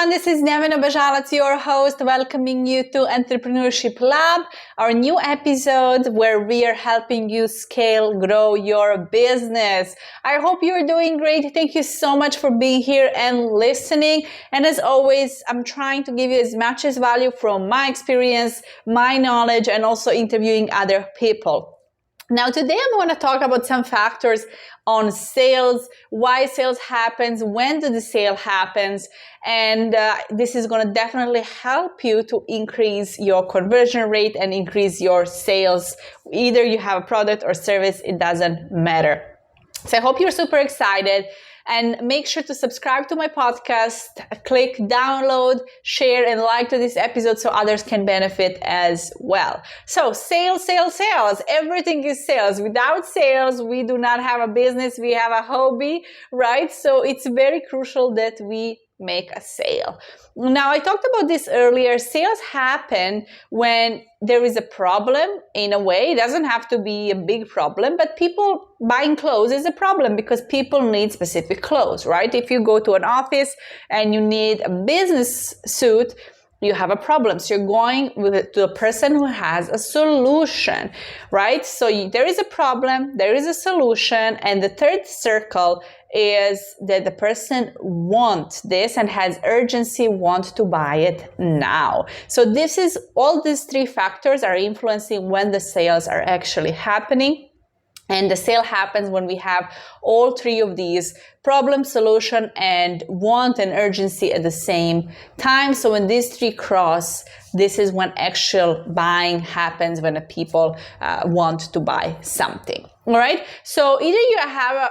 everyone, this is Nevena Bajalac, your host, welcoming you to Entrepreneurship Lab, our new episode where we are helping you scale, grow your business. I hope you're doing great. Thank you so much for being here and listening. And as always, I'm trying to give you as much as value from my experience, my knowledge, and also interviewing other people. Now, today I'm going to talk about some factors on sales, why sales happens, when do the sale happens, and this is going to definitely help you to increase your conversion rate and increase your sales. Either you have a product or service, it doesn't matter. So I hope you're super excited. And make sure to subscribe to my podcast, click download, share, and like to this episode so others can benefit as well. So sales. Everything is sales. Without sales, we do not have a business. We have a hobby, right? So it's very crucial that we make a sale. Now, I talked about this earlier. Sales happen when there is a problem in a way. It doesn't have to be a big problem, but people buying clothes is a problem because people need specific clothes, right? If you go to an office and you need a business suit, you have a problem. So you're going to a person who has a solution, right? So there is a problem, there is a solution, and the third circle is that the person wants this and has urgency, wants to buy it now. So this is all these three factors are influencing when the sales are actually happening. And the sale happens when we have all three of these: problem, solution, and want and urgency at the same time. So when these three cross, this is when actual buying happens, when the people want to buy something. All right. So either you have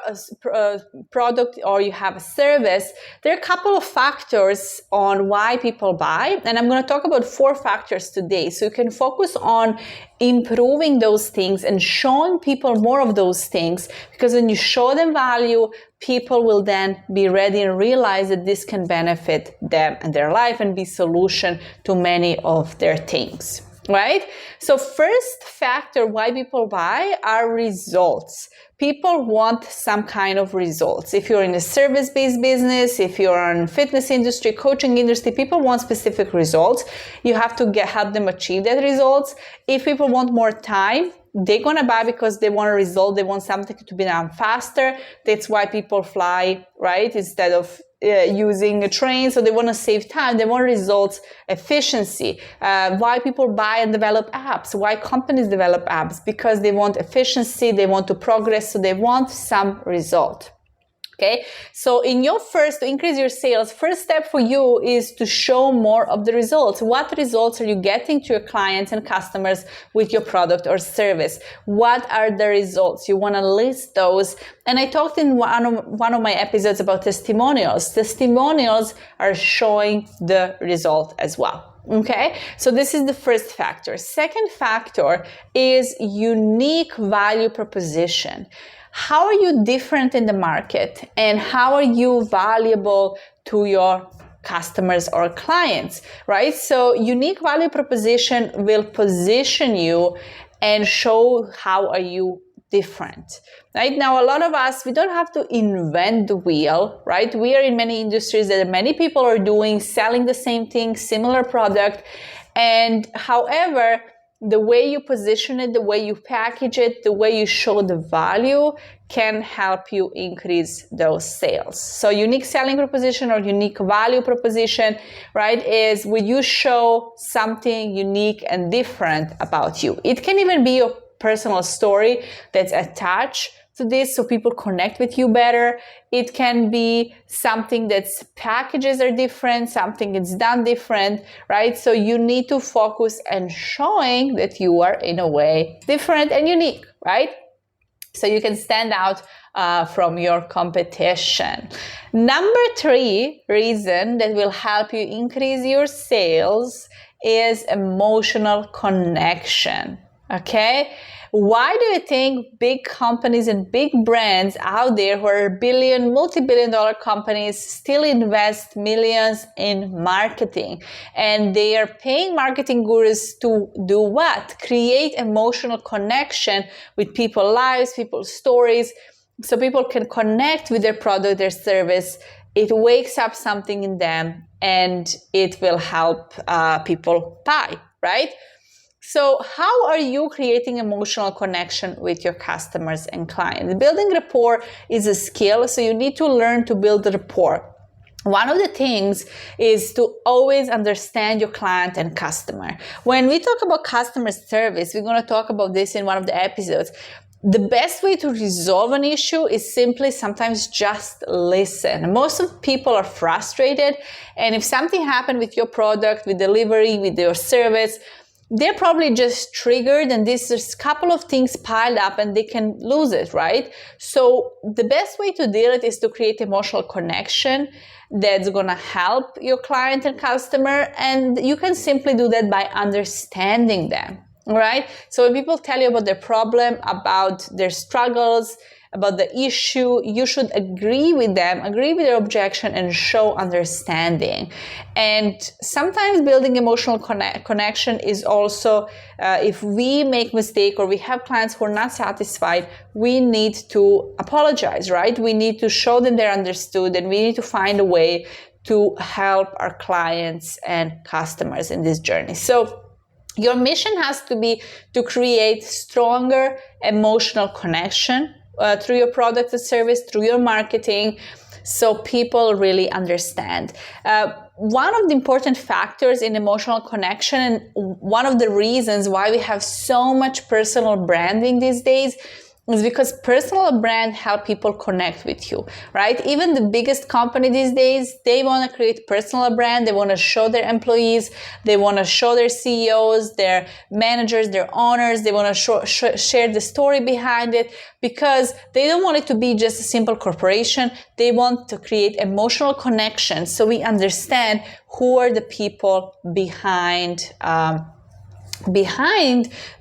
a product or you have a service. There are a couple of factors on why people buy. And I'm going to talk about 4 factors today. So you can focus on improving those things and showing people more of those things, because when you show them value, people will then be ready and realize that this can benefit them and their life and be solution to many of their things. Right? So first factor why people buy are results. People want some kind of results. If you're in a service-based business, if you're in fitness industry, coaching industry, people want specific results. You have to help them achieve that results. If people want more time, they're going to buy because they want a result. They want something to be done faster. That's why people fly, right? Instead of using a train. So they want to save time. They want results, efficiency. Why people buy and develop apps? Why companies develop apps? Because they want efficiency. They want to progress. So they want some result. Okay, so to increase your sales, first step for you is to show more of the results. What results are you getting to your clients and customers with your product or service? What are the results? You want to list those. And I talked in one of my episodes about testimonials. Testimonials are showing the result as well. Okay, so this is the first factor. Second factor is unique value proposition. How are you different in the market, and how are you valuable to your customers or clients, right? So unique value proposition will position you and show how are you different. Right now, a lot of us, we don't have to invent the wheel, right? We are in many industries that many people are doing, selling the same thing, similar product. And however, the way you position it, the way you package it, the way you show the value can help you increase those sales. So unique selling proposition or unique value proposition, right, is when you show something unique and different about you. It can even be your personal story that's attached to this so people connect with you better. It can be something that's packages are different, something that's done different, right? So you need to focus on showing that you are in a way different and unique, right? So you can stand out from your competition. Number 3 reason that will help you increase your sales is emotional connection. Okay? Why do you think big companies and big brands out there who are multi-billion-dollar companies still invest millions in marketing? And they are paying marketing gurus to do what? Create emotional connection with people's lives, people's stories, so people can connect with their product, their service, it wakes up something in them and it will help people buy, right? So how are you creating emotional connection with your customers and clients? Building rapport is a skill, so you need to learn to build rapport. One of the things is to always understand your client and customer. When we talk about customer service, we're going to talk about this in one of the episodes. The best way to resolve an issue is simply sometimes just listen. Most of people are frustrated, and if something happened with your product, with delivery, with your service, they're probably just triggered, and there's a couple of things piled up and they can lose it, right? So the best way to deal with it is to create emotional connection that's going to help your client and customer, and you can simply do that by understanding them. Right? So when people tell you about their problem, about their struggles, about the issue, you should agree with them, agree with their objection, and show understanding. And sometimes building emotional connection is also, if we make mistake or we have clients who are not satisfied, we need to apologize, right? We need to show them they're understood, and we need to find a way to help our clients and customers in this journey. So your mission has to be to create stronger emotional connection through your product and service, through your marketing, so people really understand. One of the important factors in emotional connection, and one of the reasons why we have so much personal branding these days, is because personal brand help people connect with you, right? Even the biggest company these days, they want to create personal brand. They want to show their employees, they want to show their CEOs, their managers, their owners, they want to share the story behind it, because they don't want it to be just a simple corporation. They want to create emotional connection, so we understand who are the people behind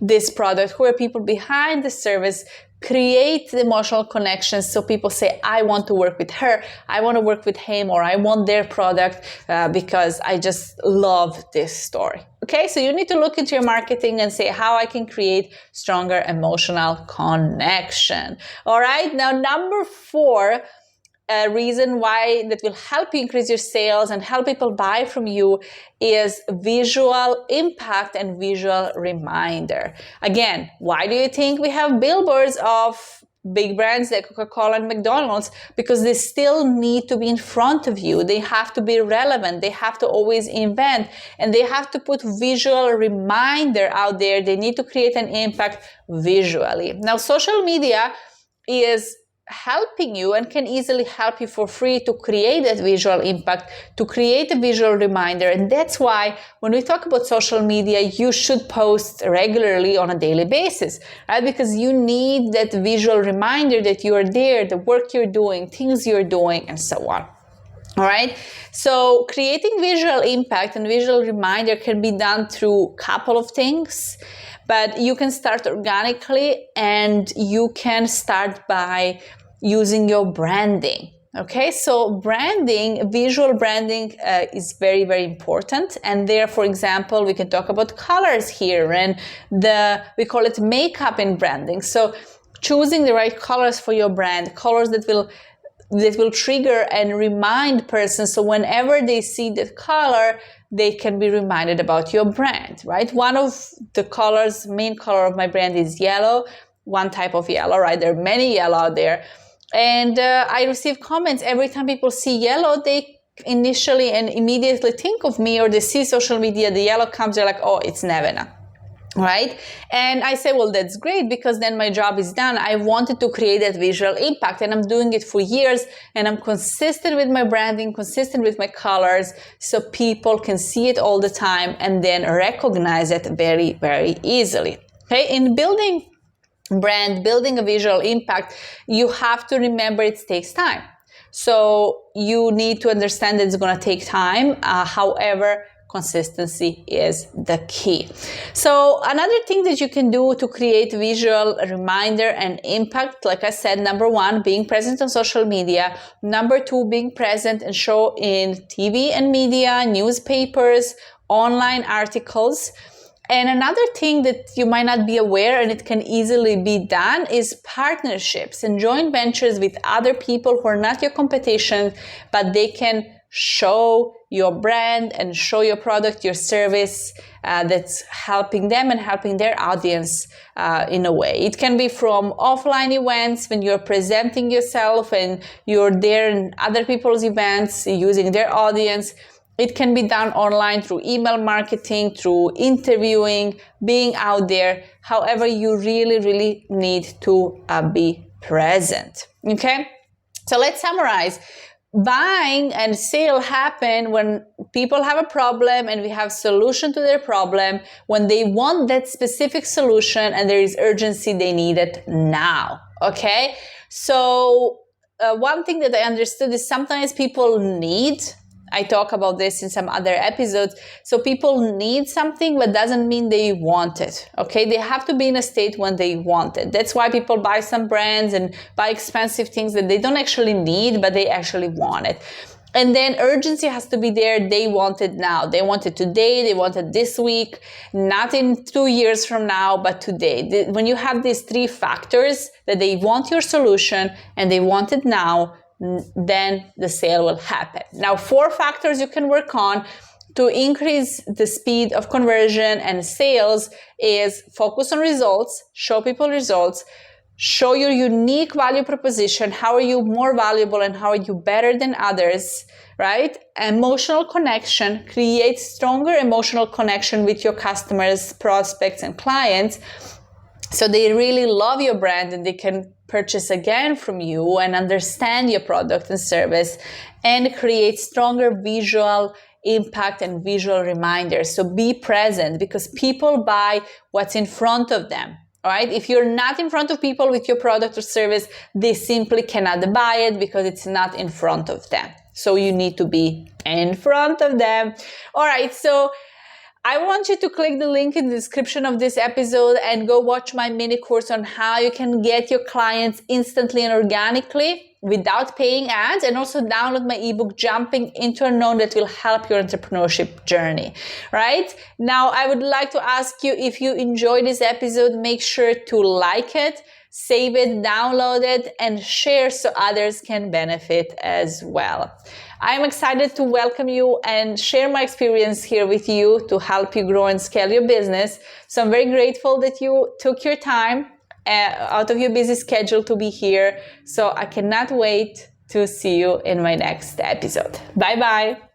this product, who are people behind the service. Create the emotional connections so people say, I want to work with her, I want to work with him, or I want their product because I just love this story. Okay, so you need to look into your marketing and say how I can create stronger emotional connection. All right, now number 4, a reason why that will help you increase your sales and help people buy from you is visual impact and visual reminder. Again, why do you think we have billboards of big brands like Coca-Cola and McDonald's? Because they still need to be in front of you. They have to be relevant. They have to always invent, and they have to put visual reminder out there. They need to create an impact visually. Now, social media is helping you and can easily help you for free to create that visual impact, to create a visual reminder. And that's why when we talk about social media, you should post regularly on a daily basis, right? Because you need that visual reminder that you are there, the work you're doing, things you're doing, and so on. All right. So creating visual impact and visual reminder can be done through a couple of things, but you can start organically, and you can start by using your branding. Okay, so branding, visual branding is very, very important. And there, for example, we can talk about colors here, and we call it makeup in branding. So choosing the right colors for your brand, colors that will trigger and remind persons, so whenever they see the color, they can be reminded about your brand, right? One of the colors, main color of my brand is yellow, one type of yellow, right? There are many yellow out there. And I receive comments every time people see yellow, they initially and immediately think of me, or they see social media, the yellow comes, they're like, oh, it's Nevena. Right? And I say, well, that's great, because then my job is done. I wanted to create that visual impact, and I'm doing it for years, and I'm consistent with my branding, consistent with my colors, so people can see it all the time and then recognize it very, very easily. Okay? In building brand, building a visual impact, you have to remember it takes time. So you need to understand that it's going to take time. However, consistency is the key. So another thing that you can do to create visual reminder and impact, like I said, number 1, being present on social media. Number 2, being present and show in TV and media, newspapers, online articles. And another thing that you might not be aware, and it can easily be done, is partnerships and joint ventures with other people who are not your competition, but they can show your brand and show your product, your service that's helping them and helping their audience in a way. It can be from offline events when you're presenting yourself and you're there in other people's events using their audience. It can be done online through email marketing, through interviewing, being out there. However, you really, really need to be present. Okay? So let's summarize. Buying and sale happen when people have a problem and we have solution to their problem, when they want that specific solution and there is urgency, they need it now. Okay? So one thing that I understood is sometimes people need, I talk about this in some other episodes. So people need something, but doesn't mean they want it. Okay, they have to be in a state when they want it. That's why people buy some brands and buy expensive things that they don't actually need, but they actually want it. And then urgency has to be there. They want it now. They want it today. They want it this week, not in 2 years from now, but today. When you have these three factors, that they want your solution and they want it now, then the sale will happen. Now, 4 factors you can work on to increase the speed of conversion and sales is focus on results, show people results, show your unique value proposition. How are you more valuable and how are you better than others, right? Emotional connection, create stronger emotional connection with your customers, prospects, and clients, so they really love your brand and they can purchase again from you and understand your product and service, and create stronger visual impact and visual reminders. So be present, because people buy what's in front of them. All right. If you're not in front of people with your product or service, they simply cannot buy it because it's not in front of them. So you need to be in front of them. All right. So I want you to click the link in the description of this episode and go watch my mini course on how you can get your clients instantly and organically without paying ads, and also download my ebook, Jumping into Unknown, that will help your entrepreneurship journey, right? Now, I would like to ask you, if you enjoyed this episode, make sure to like it, save it, download it, and share so others can benefit as well. I'm excited to welcome you and share my experience here with you to help you grow and scale your business. So I'm very grateful that you took your time out of your busy schedule to be here. So I cannot wait to see you in my next episode. Bye-bye.